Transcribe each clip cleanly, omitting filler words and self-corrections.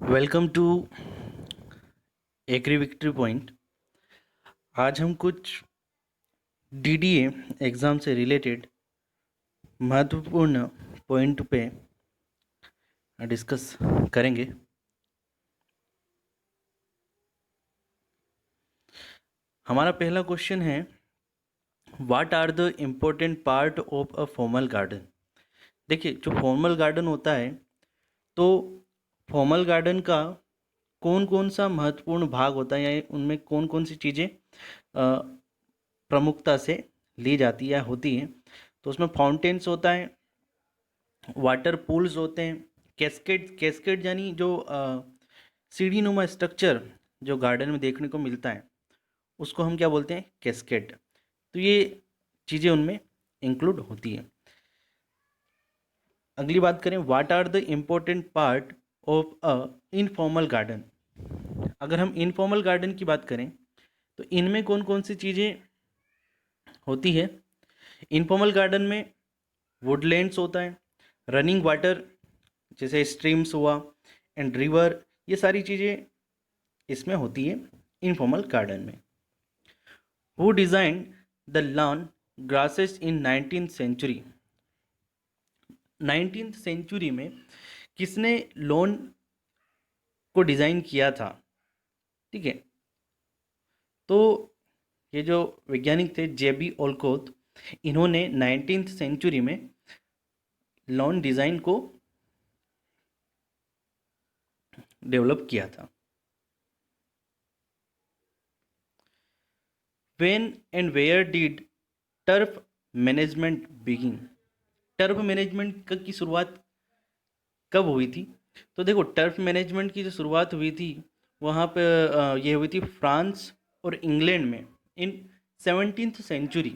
Welcome to Agri Victory Point. आज हम कुछ डीडीए एग्ज़ाम से रिलेटेड महत्वपूर्ण पॉइंट पे डिस्कस करेंगे। हमारा पहला क्वेश्चन है, what are the important part of a formal garden. देखिए, जो फॉर्मल गार्डन होता है तो फॉर्मल गार्डन का कौन कौन सा महत्वपूर्ण भाग होता है या उनमें कौन कौन सी चीज़ें प्रमुखता से ली जाती है या होती हैं। तो उसमें फाउंटेन्स होता है, वाटर पूल्स होते हैं, कैस्केड यानी जो सीढ़ी नुमा स्ट्रक्चर जो गार्डन में देखने को मिलता है उसको हम क्या बोलते हैं, कैस्केड। तो ये चीज़ें उनमें इंक्लूड होती हैं। अगली बात करें, what are the important part of a informal garden. अगर हम इनफॉर्मल गार्डन की बात करें तो इनमें कौन कौन सी चीज़ें होती है। इनफॉर्मल गार्डन में वुडलैंड्स होता है, रनिंग वाटर जैसे स्ट्रीम्स हुआ एंड रिवर, ये सारी चीज़ें इसमें होती है इनफॉर्मल गार्डन में। Who design the lawn grasses in 19th century. 19th century में किसने लॉन को डिज़ाइन किया था, ठीक है। तो ये जो वैज्ञानिक थे जेबी ओलकोथ, इन्होंने 19th सेंचुरी में लॉन डिज़ाइन को डेवलप किया था। When and where did turf management begin. Turf management की शुरुआत कब हुई थी। तो देखो, टर्फ मैनेजमेंट की जो शुरुआत हुई थी वहाँ पे ये हुई थी फ्रांस और इंग्लैंड में in 17th century.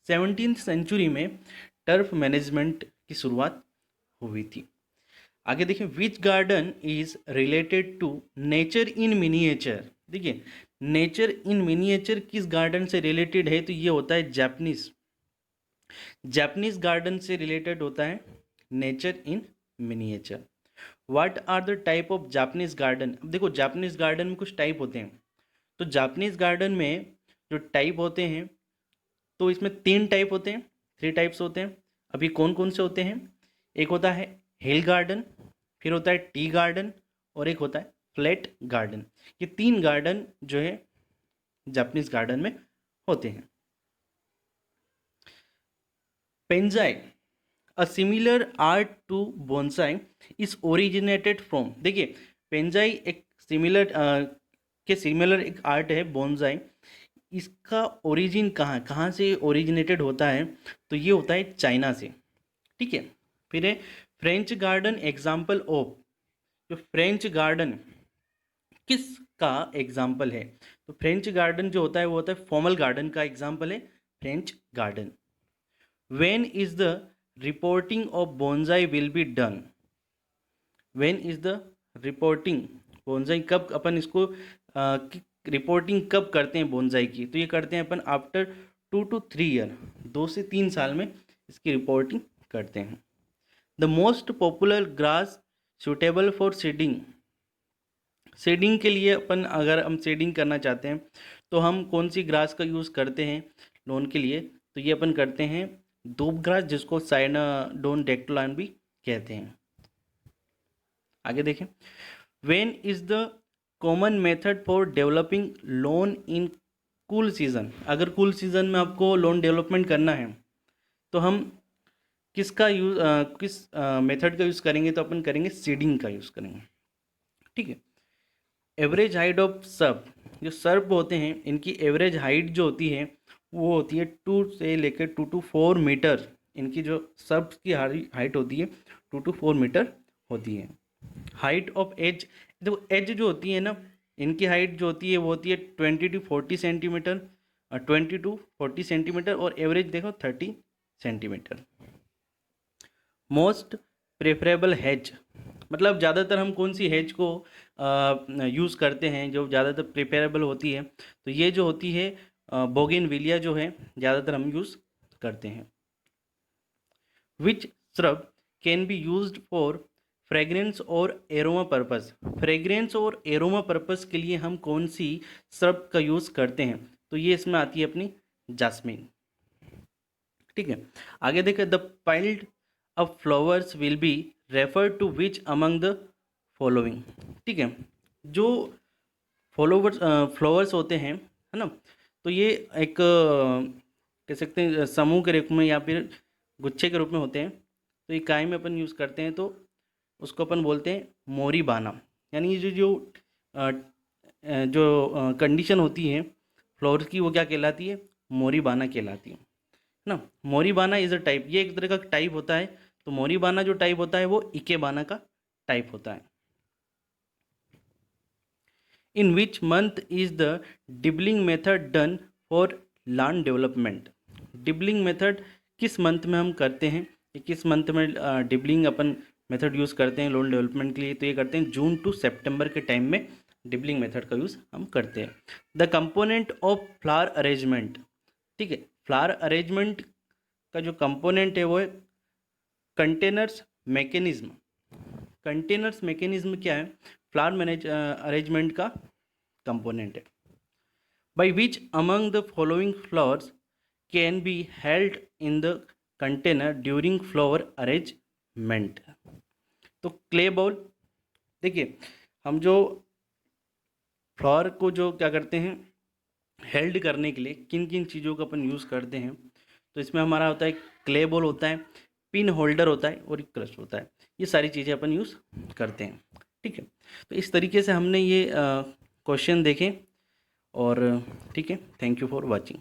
17th century में टर्फ मैनेजमेंट की शुरुआत हुई थी। आगे देखिए, which garden is related to nature in miniature. देखिए, नेचर इन मिनिएचर किस गार्डन से रिलेटेड है, तो ये होता है जापानीज। जापानीज गार्डन से रिलेटेड होता है nature in miniature. What are the type of Japanese garden. अब देखो, जापानीज गार्डन में कुछ टाइप होते हैं। तो जापानीज गार्डन में जो टाइप होते हैं, तो इसमें 3 टाइप होते हैं, 3 टाइप्स होते हैं। अभी कौन कौन से होते हैं, एक होता है हिल गार्डन, फिर होता है टी गार्डन और एक होता है फ्लैट गार्डन। ये 3 गार्डन जो है जापानीज गार्डन में होते हैं। Penzai, a similar art to bonsai is originated from. देखिए, पेंजाई एक सिमिलर एक आर्ट है बोनसाई। इसका ओरिजिन कहाँ से ओरिजिनेटेड होता है, तो ये होता है चाइना से, ठीक है। फिर है फ्रेंच गार्डन एग्जाम्पल ऑफ। जो फ्रेंच गार्डन किस का एग्जाम्पल है, तो फ्रेंच गार्डन जो होता है वो होता है फॉर्मल गार्डन का एग्जाम्पल है French garden. When is the reporting of bonsai will be done. When is the reporting bonsai, कब अपन इसको रिपोर्टिंग कब करते हैं बोनसाई की, तो ये करते हैं अपन आफ्टर 2 to 3 ईयर, 2 से 3 साल में इसकी रिपोर्टिंग करते हैं। The most popular grass suitable for seeding. Seeding के लिए अपन, अगर हम सीडिंग करना चाहते हैं तो हम कौन सी ग्रास का यूज़ करते हैं लॉन के लिए, तो ये अपन करते हैं दूब ग्रास, जिसको साइनाडोन डेक्टोलान भी कहते हैं। आगे देखें, when is the common method for developing loan in cool season. अगर कूल सीजन में आपको लोन डेवलपमेंट करना है तो हम किस मेथड का यूज़ करेंगे, तो अपन करेंगे सीडिंग का यूज़ करेंगे, ठीक है। एवरेज हाइट ऑफ सर्प, जो सर्प होते हैं इनकी एवरेज हाइट जो होती है वो होती है 2 से लेकर 2 to 4 मीटर। इनकी जो सर्प की हाइट होती है 2 to 4 मीटर होती है। हाइट ऑफ एज, देखो एज जो होती है ना, इनकी हाइट जो होती है वो होती है 20 to 40 सेंटीमीटर, 20 to 40 सेंटीमीटर, और एवरेज देखो 30 सेंटीमीटर। मोस्ट प्रेफरेबल हैज, मतलब ज़्यादातर हम कौन सी हैज को यूज़ करते हैं जो ज़्यादातर प्रेफरेबल होती है, तो ये जो होती है बोगेनविलिया जो है ज़्यादातर हम यूज़ करते हैं। Which shrub can be used for fragrance और एरोमा पर्पस, फ्रेग्रेंस और एरोमा पर्पस के लिए हम कौन सी श्रब का यूज़ करते हैं, तो ये इसमें आती है अपनी जास्मीन। ठीक है, आगे देखें, the piled of flowers will be refer to which among the following. ठीक है, जो फ्लावर्स होते हैं, है ना, तो ये एक कह सकते हैं समूह के रूप में या फिर गुच्छे के रूप में होते हैं। तो ये काय में अपन यूज़ करते हैं, तो उसको अपन बोलते हैं मोरी बाना। यानी ये जो अ, जो कंडीशन होती है फ्लावर्स की, वो क्या कहलाती है, मोरी बाना कहलाती है ना। मोरी बाना इज़ अ टाइप, ये एक तरह का टाइप होता है। तो मोरी बाना जो टाइप होता है वो इके बाना का टाइप होता है। In which month is the dibbling method done for land development. Dibbling method किस मंथ में हम करते हैं, किस मंथ में डिबलिंग अपन मेथड यूज़ करते हैं लैंड डेवलपमेंट के लिए, तो ये करते हैं जून टू सितंबर के टाइम में डिबलिंग मेथड का यूज़ हम करते हैं। The component of flower arrangement. ठीक है, फ्लावर अरेंजमेंट का जो कंपोनेंट है वो है कंटेनर्स मैकेनिज्म। कंटेनर्स मैकेनिज्म क्या है, फ्लावर मैनेज अरेंजमेंट का कंपोनेंट है। By which among the following flowers can be held in the container during flower arrangement. तो क्ले बॉल, देखिए हम जो फ्लावर को जो क्या करते हैं हेल्ड करने के लिए किन किन चीज़ों का अपन यूज़ करते हैं, तो इसमें हमारा होता है क्ले बॉल होता है, पिन होल्डर होता है और एक क्रश होता है। ये सारी चीज़ें अपन यूज़ करते हैं। ठीक है, तो इस तरीके से हमने ये क्वेश्चन देखे और ठीक है, थैंक यू फॉर वाचिंग।